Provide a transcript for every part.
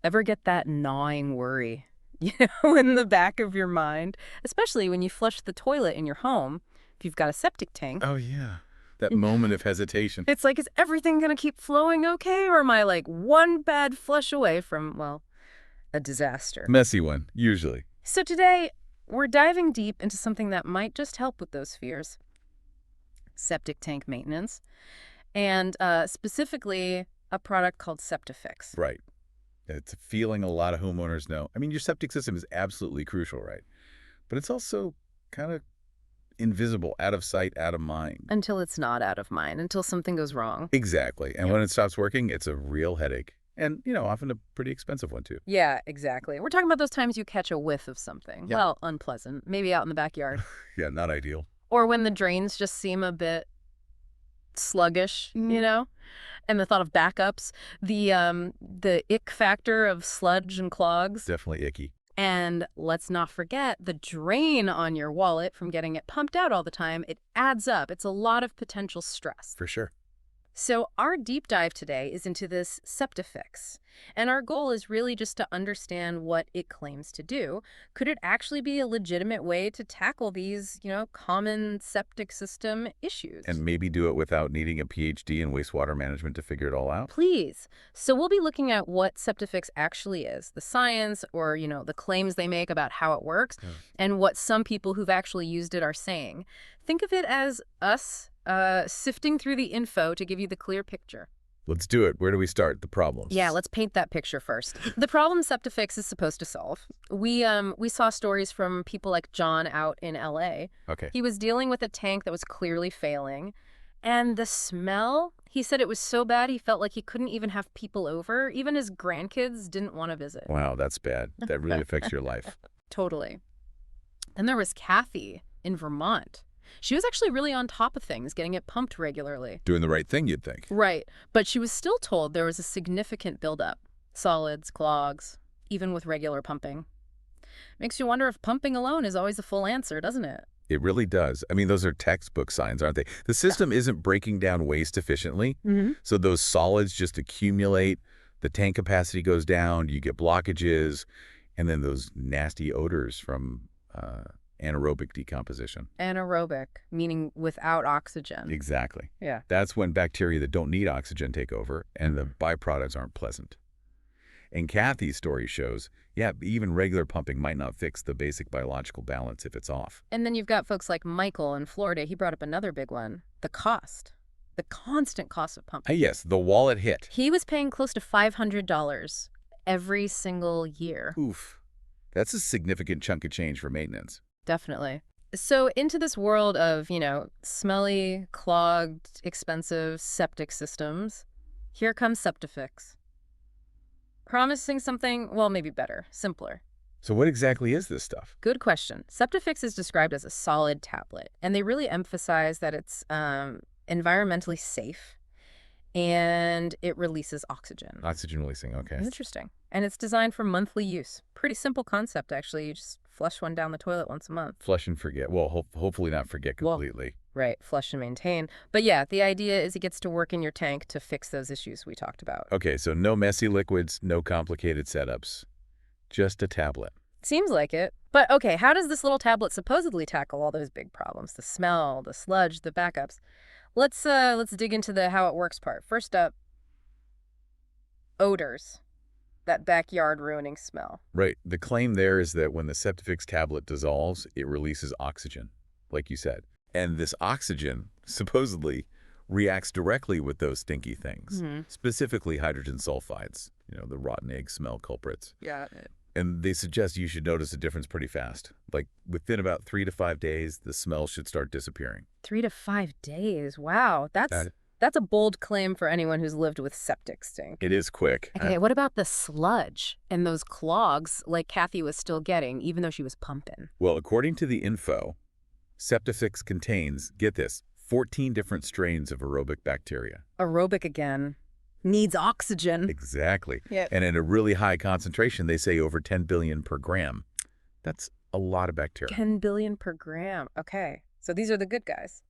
Ever get that gnawing worry, in the back of your mind? Especially when you flush the toilet in your home, if you've got a septic tank. Oh, yeah. That moment of hesitation. It's like, is everything going to keep flowing okay? Or am I like one bad flush away from, well, a disaster? Messy one, usually. So today, we're diving deep into something that might just help with those fears. Septic tank maintenance. And specifically, a product called Septifix. Right. It's a feeling a lot of homeowners know. I mean, your septic system is absolutely crucial, right? But it's also kind of invisible, out of sight, out of mind. Until it's not out of mind, until something goes wrong. Exactly. And Yep. when it stops working, it's a real headache. And, often a pretty expensive one, too. Yeah, exactly. We're talking about those times you catch a whiff of something. Yeah. Well, unpleasant. Maybe out in the backyard. Yeah, not ideal. Or when the drains just seem a bit sluggish, And the thought of backups, the ick factor of sludge and clogs. Definitely icky. And let's not forget the drain on your wallet from getting it pumped out all the time. It adds up. It's a lot of potential stress. For sure. So our deep dive today is into this Septifix. And our goal is really just to understand what it claims to do. Could it actually be a legitimate way to tackle these, common septic system issues? And maybe do it without needing a PhD in wastewater management to figure it all out. Please. So we'll be looking at what Septifix actually is, the science or, the claims they make about how it works, and what some people who've actually used it are saying. Think of it as us sifting through the info to give you the clear picture. Let's do it. Where do we start? The problems. Yeah, let's paint that picture first. The problem Septifix is supposed to solve. We saw stories from people like John out in LA. Okay. He was dealing with a tank that was clearly failing. And the smell, he said it was so bad he felt like he couldn't even have people over. Even his grandkids didn't want to visit. Wow, that's bad. That really affects your life. Totally. Then there was Kathy in Vermont. She was actually really on top of things, getting it pumped regularly. Doing the right thing, you'd think. Right. But she was still told there was a significant buildup. Solids, clogs, even with regular pumping. Makes you wonder if pumping alone is always the full answer, doesn't it? It really does. I mean, those are textbook signs, aren't they? The system isn't breaking down waste efficiently, so those solids just accumulate, the tank capacity goes down, you get blockages, and then those nasty odors from anaerobic decomposition. Anaerobic, meaning without oxygen. Exactly. Yeah. That's when bacteria that don't need oxygen take over, and the byproducts aren't pleasant. And Kathy's story shows, even regular pumping might not fix the basic biological balance if it's off. And then you've got folks like Michael in Florida. He brought up another big one, the cost. The constant cost of pumping. Yes, the wallet hit. He was paying close to $500 every single year. Oof. That's a significant chunk of change for maintenance. Definitely. So into this world of, smelly, clogged, expensive septic systems, here comes Septifix. Promising something, well, maybe better, simpler. So what exactly is this stuff? Good question. Septifix is described as a solid tablet, and they really emphasize that it's environmentally safe and it releases oxygen. Oxygen releasing, okay. Interesting. And it's designed for monthly use. Pretty simple concept, actually. You just flush one down the toilet once a month. Flush and forget. Well, hopefully not forget completely. Right, flush and maintain. But yeah, the idea is it gets to work in your tank to fix those issues we talked about. Okay, so no messy liquids, no complicated setups. Just a tablet. Seems like it. But okay, how does this little tablet supposedly tackle all those big problems? The smell, the sludge, the backups. Let's dig into the how it works part. First up, odors. That backyard ruining smell. Right. The claim there is that when the Septifix tablet dissolves, it releases oxygen, like you said. And this oxygen, supposedly, reacts directly with those stinky things, specifically hydrogen sulfides, the rotten egg smell culprits. Yeah. And they suggest you should notice a difference pretty fast. Like within about 3 to 5 days, the smell should start disappearing. 3 to 5 days. Wow. That's a bold claim for anyone who's lived with septic stink. It is quick. Okay, what about the sludge and those clogs like Kathy was still getting, even though she was pumping? Well, according to the info, Septifix contains, get this, 14 different strains of aerobic bacteria. Aerobic again. Needs oxygen. Exactly. Yep. And at a really high concentration, they say over 10 billion per gram. That's a lot of bacteria. 10 billion per gram. Okay. So these are the good guys.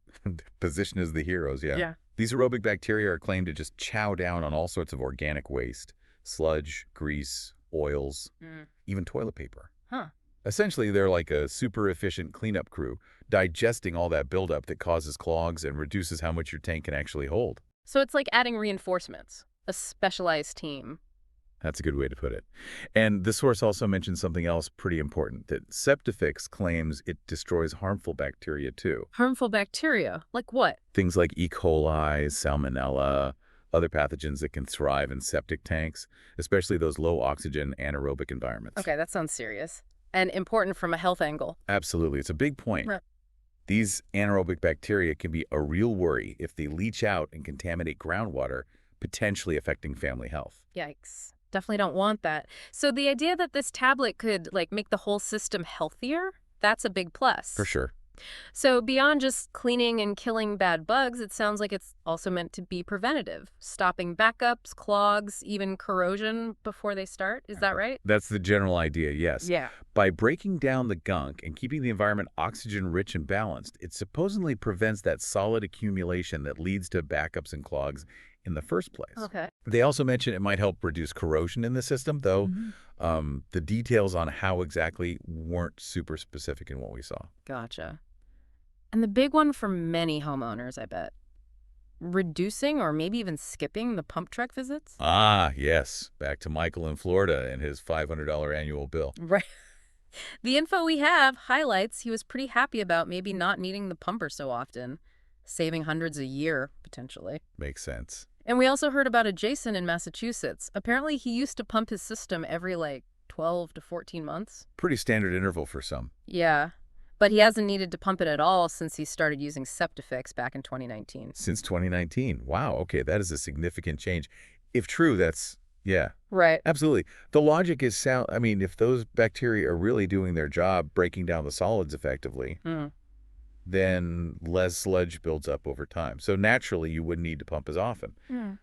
Position as the heroes, yeah. Yeah. These aerobic bacteria are claimed to just chow down on all sorts of organic waste. Sludge, grease, oils, Mm. even toilet paper. Huh. Essentially, they're like a super efficient cleanup crew, digesting all that buildup that causes clogs and reduces how much your tank can actually hold. So it's like adding reinforcements, a specialized team. That's a good way to put it. And the source also mentions something else pretty important, that Septifix claims it destroys harmful bacteria too. Harmful bacteria? Like what? Things like E. coli, salmonella, other pathogens that can thrive in septic tanks, especially those low-oxygen anaerobic environments. Okay, that sounds serious. And important from a health angle. Absolutely. It's a big point. Right. These anaerobic bacteria can be a real worry if they leach out and contaminate groundwater, potentially affecting family health. Yikes. Definitely don't want that. So the idea that this tablet could, like, make the whole system healthier, that's a big plus. For sure. So beyond just cleaning and killing bad bugs, it sounds like it's also meant to be preventative, stopping backups, clogs, even corrosion before they start. Is that right? That's the general idea, yes. Yeah. By breaking down the gunk and keeping the environment oxygen-rich and balanced, it supposedly prevents that solid accumulation that leads to backups and clogs in the first place. Okay. They also mention it might help reduce corrosion in the system, though the details on how exactly weren't super specific in what we saw. Gotcha. And the big one for many homeowners, I bet, reducing or maybe even skipping the pump truck visits? Ah, yes. Back to Michael in Florida and his $500 annual bill. Right. The info we have highlights he was pretty happy about maybe not needing the pumper so often, saving hundreds a year, potentially. Makes sense. And we also heard about a Jason in Massachusetts. Apparently he used to pump his system every, 12 to 14 months. Pretty standard interval for some. Yeah. But he hasn't needed to pump it at all since he started using Septifix back in 2019. Since 2019. Wow, okay, that is a significant change. If true, that's, yeah. Right. Absolutely. The logic is sound. I mean, if those bacteria are really doing their job, breaking down the solids effectively, then less sludge builds up over time. So naturally, you wouldn't need to pump as often,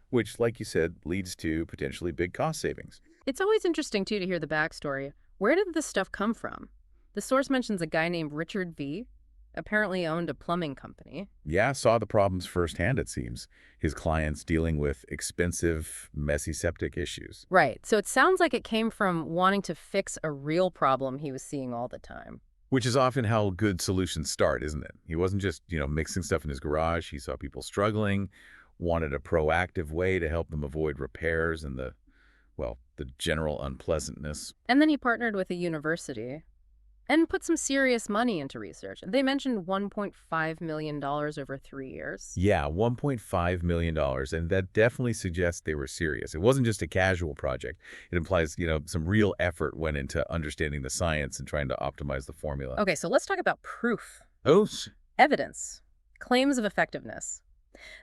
which, like you said, leads to potentially big cost savings. It's always interesting, too, to hear the backstory. Where did this stuff come from? The source mentions a guy named Richard V. Apparently owned a plumbing company. Yeah, saw the problems firsthand, it seems. His clients dealing with expensive, messy septic issues. Right. So it sounds like it came from wanting to fix a real problem he was seeing all the time. Which is often how good solutions start, isn't it? He wasn't just, mixing stuff in his garage. He saw people struggling, wanted a proactive way to help them avoid repairs and the general unpleasantness. And then he partnered with a university and put some serious money into research. They mentioned $1.5 million over 3 years. Yeah, $1.5 million. And that definitely suggests they were serious. It wasn't just a casual project. It implies, some real effort went into understanding the science and trying to optimize the formula. Okay, so let's talk about proof. Oh. Evidence. Claims of effectiveness.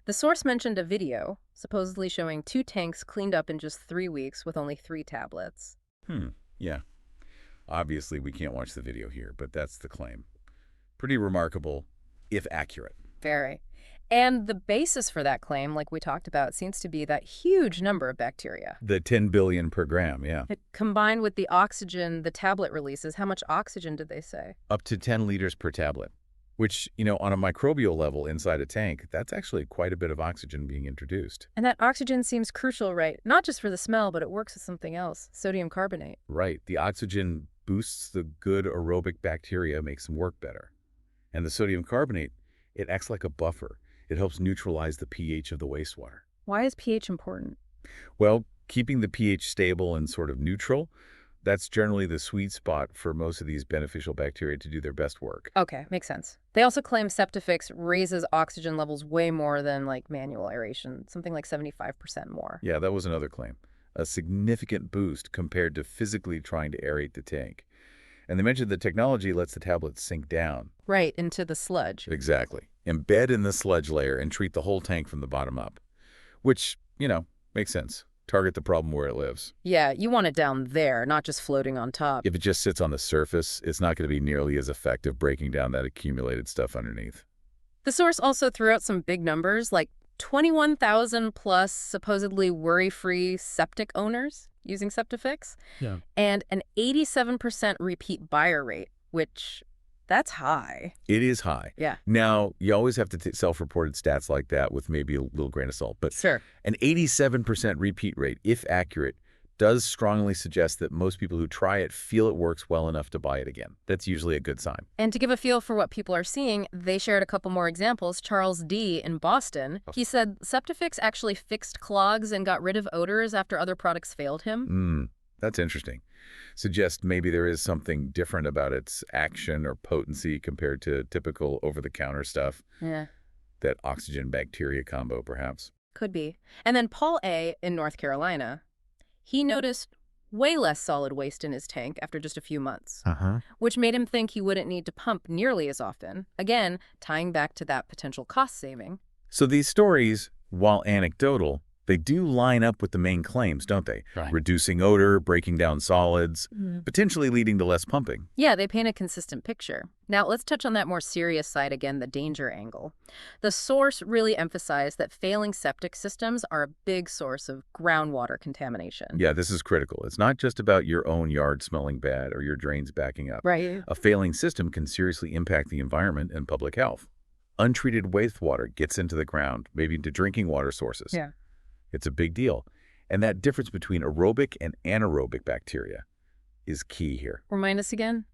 The source mentioned a video, supposedly showing 2 tanks cleaned up in just 3 weeks with only 3 tablets. Yeah. Obviously, we can't watch the video here, but that's the claim. Pretty remarkable, if accurate. Very. And the basis for that claim, like we talked about, seems to be that huge number of bacteria. The 10 billion per gram, yeah. Combined with the oxygen the tablet releases, how much oxygen did they say? Up to 10 liters per tablet, which, on a microbial level inside a tank, that's actually quite a bit of oxygen being introduced. And that oxygen seems crucial, right? Not just for the smell, but it works with something else, sodium carbonate. Right. The oxygen boosts the good aerobic bacteria, makes them work better. And the sodium carbonate, it acts like a buffer. It helps neutralize the pH of the wastewater. Why is pH important? Well, keeping the pH stable and sort of neutral, that's generally the sweet spot for most of these beneficial bacteria to do their best work. Okay, makes sense. They also claim Septifix raises oxygen levels way more than manual aeration, something like 75% more. Yeah, that was another claim. A significant boost compared to physically trying to aerate the tank. And they mentioned the technology lets the tablets sink down. Right, into the sludge. Exactly. Embed in the sludge layer and treat the whole tank from the bottom up. Which, makes sense. Target the problem where it lives. Yeah, you want it down there, not just floating on top. If it just sits on the surface, it's not going to be nearly as effective breaking down that accumulated stuff underneath. The source also threw out some big numbers, like 21,000 plus supposedly worry-free septic owners using Septifix. Yeah. And an 87% repeat buyer rate, which that's high. It is high. Yeah. Now, you always have to take self-reported stats like that with maybe a little grain of salt. But Sure. an 87% repeat rate, if accurate, does strongly suggest that most people who try it feel it works well enough to buy it again. That's usually a good sign. And to give a feel for what people are seeing, they shared a couple more examples. Charles D. in Boston, he said Septifix actually fixed clogs and got rid of odors after other products failed him. That's interesting. Suggests maybe there is something different about its action or potency compared to typical over-the-counter stuff. Yeah. That oxygen-bacteria combo, perhaps. Could be. And then Paul A. in North Carolina, he noticed way less solid waste in his tank after just a few months, which made him think he wouldn't need to pump nearly as often, again, tying back to that potential cost saving. So these stories, while anecdotal, they do line up with the main claims, don't they? Right. Reducing odor, breaking down solids, potentially leading to less pumping. Yeah, they paint a consistent picture. Now, let's touch on that more serious side again, the danger angle. The source really emphasized that failing septic systems are a big source of groundwater contamination. Yeah, this is critical. It's not just about your own yard smelling bad or your drains backing up. Right. A failing system can seriously impact the environment and public health. Untreated wastewater gets into the ground, maybe into drinking water sources. Yeah. It's a big deal. And that difference between aerobic and anaerobic bacteria is key here. Remind us again?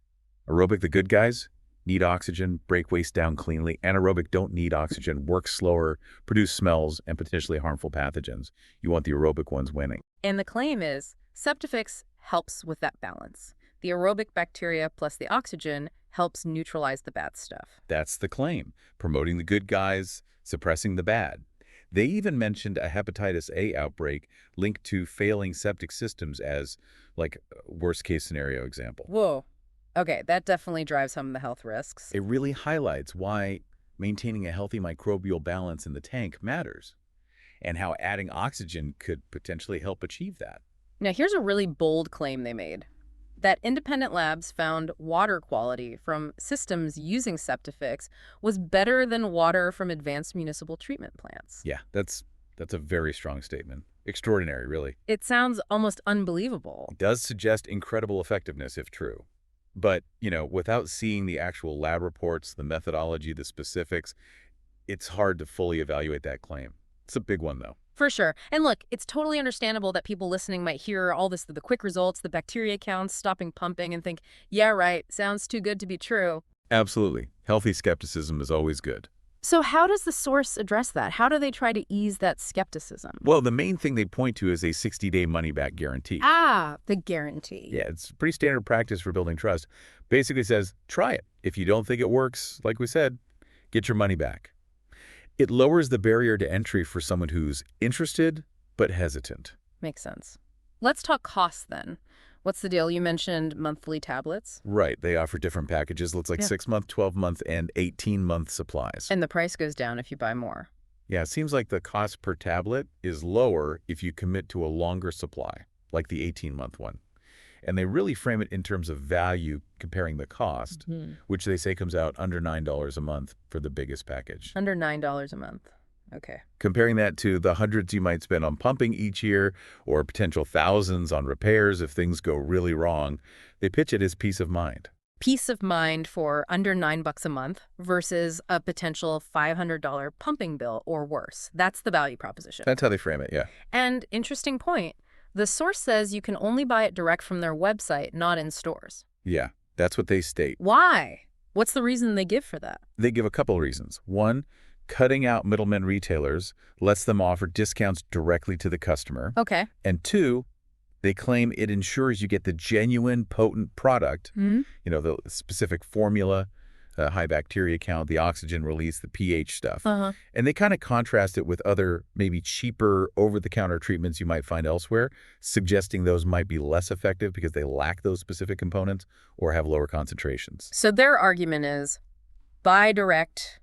Aerobic, the good guys, need oxygen, break waste down cleanly. Anaerobic don't need oxygen, work slower, produce smells, and potentially harmful pathogens. You want the aerobic ones winning. And the claim is Septifix helps with that balance. The aerobic bacteria plus the oxygen helps neutralize the bad stuff. That's the claim, promoting the good guys, suppressing the bad. They even mentioned a hepatitis A outbreak linked to failing septic systems as, like, a worst-case scenario example. Whoa. Okay, that definitely drives home the health risks. It really highlights why maintaining a healthy microbial balance in the tank matters, and how adding oxygen could potentially help achieve that. Now, here's a really bold claim they made. That independent labs found water quality from systems using Septifix was better than water from advanced municipal treatment plants. Yeah, that's a very strong statement. Extraordinary, really. It sounds almost unbelievable. It does suggest incredible effectiveness if true. But, without seeing the actual lab reports, the methodology, the specifics, it's hard to fully evaluate that claim. It's a big one, though. For sure. And look, it's totally understandable that people listening might hear all this, the quick results, the bacteria counts, stopping pumping, and think, yeah, right, sounds too good to be true. Absolutely. Healthy skepticism is always good. So how does the source address that? How do they try to ease that skepticism? Well, the main thing they point to is a 60-day money-back guarantee. Ah, the guarantee. Yeah, it's pretty standard practice for building trust. Basically says, try it. If you don't think it works, like we said, get your money back. It lowers the barrier to entry for someone who's interested but hesitant. Makes sense. Let's talk costs then. What's the deal? You mentioned monthly tablets. Right. They offer different packages. Looks like 6-month, 12-month, and 18-month supplies. And the price goes down if you buy more. Yeah, it seems like the cost per tablet is lower if you commit to a longer supply, like the 18-month one. And they really frame it in terms of value comparing the cost, which they say comes out under $9 a month for the biggest package. Under $9 a month. Okay. Comparing that to the hundreds you might spend on pumping each year or potential thousands on repairs if things go really wrong, they pitch it as peace of mind. Peace of mind for under $9 a month versus a potential $500 pumping bill or worse. That's the value proposition. That's how they frame it, yeah. And interesting point. The source says you can only buy it direct from their website, not in stores. Yeah, that's what they state. Why? What's the reason they give for that? They give a couple of reasons. One, cutting out middlemen retailers lets them offer discounts directly to the customer. Okay. And two, they claim it ensures you get the genuine, potent product, the specific formula, high bacteria count, the oxygen release, the pH stuff. And they kind of contrast it with other maybe cheaper over-the-counter treatments you might find elsewhere, suggesting those might be less effective because they lack those specific components or have lower concentrations. So their argument is buy direct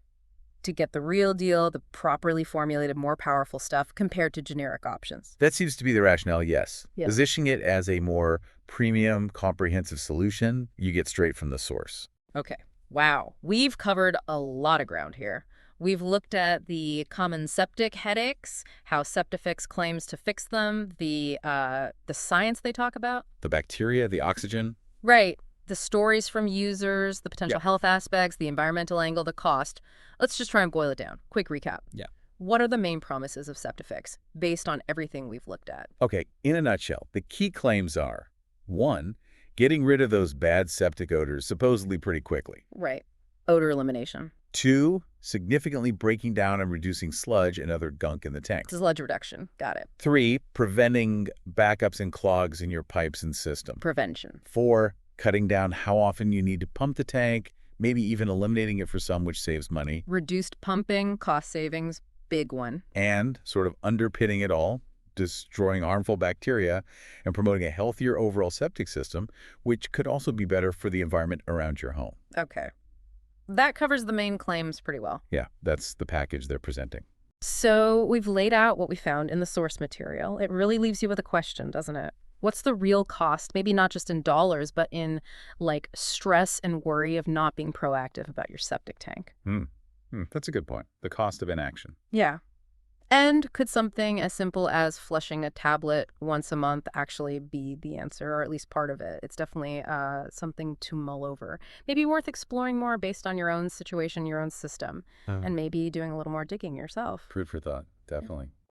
to get the real deal, the properly formulated, more powerful stuff compared to generic options. That seems to be the rationale, yes. Yeah. Positioning it as a more premium, comprehensive solution, you get straight from the source. Okay. Wow. We've covered a lot of ground here. We've looked at the common septic headaches, how Septifix claims to fix them, the science they talk about. The bacteria, the oxygen. Right. The stories from users, the potential health aspects, the environmental angle, the cost. Let's just try and boil it down. Quick recap. Yeah. What are the main promises of Septifix based on everything we've looked at? Okay, in a nutshell, the key claims are, 1, getting rid of those bad septic odors supposedly pretty quickly. Right. Odor elimination. 2, significantly breaking down and reducing sludge and other gunk in the tanks. Sludge reduction. Got it. 3, preventing backups and clogs in your pipes and system. Prevention. 4, cutting down how often you need to pump the tank, maybe even eliminating it for some, which saves money. Reduced pumping, cost savings, big one. And sort of underpinning it all, destroying harmful bacteria and promoting a healthier overall septic system, which could also be better for the environment around your home. Okay. That covers the main claims pretty well. Yeah, that's the package they're presenting. So we've laid out what we found in the source material. It really leaves you with a question, doesn't it? What's the real cost, maybe not just in dollars, but in like stress and worry of not being proactive about your septic tank? That's a good point. The cost of inaction. Yeah. And could something as simple as flushing a tablet once a month actually be the answer, or at least part of it? It's definitely something to mull over. Maybe worth exploring more based on your own situation, your own system, and maybe doing a little more digging yourself. Food for thought, definitely.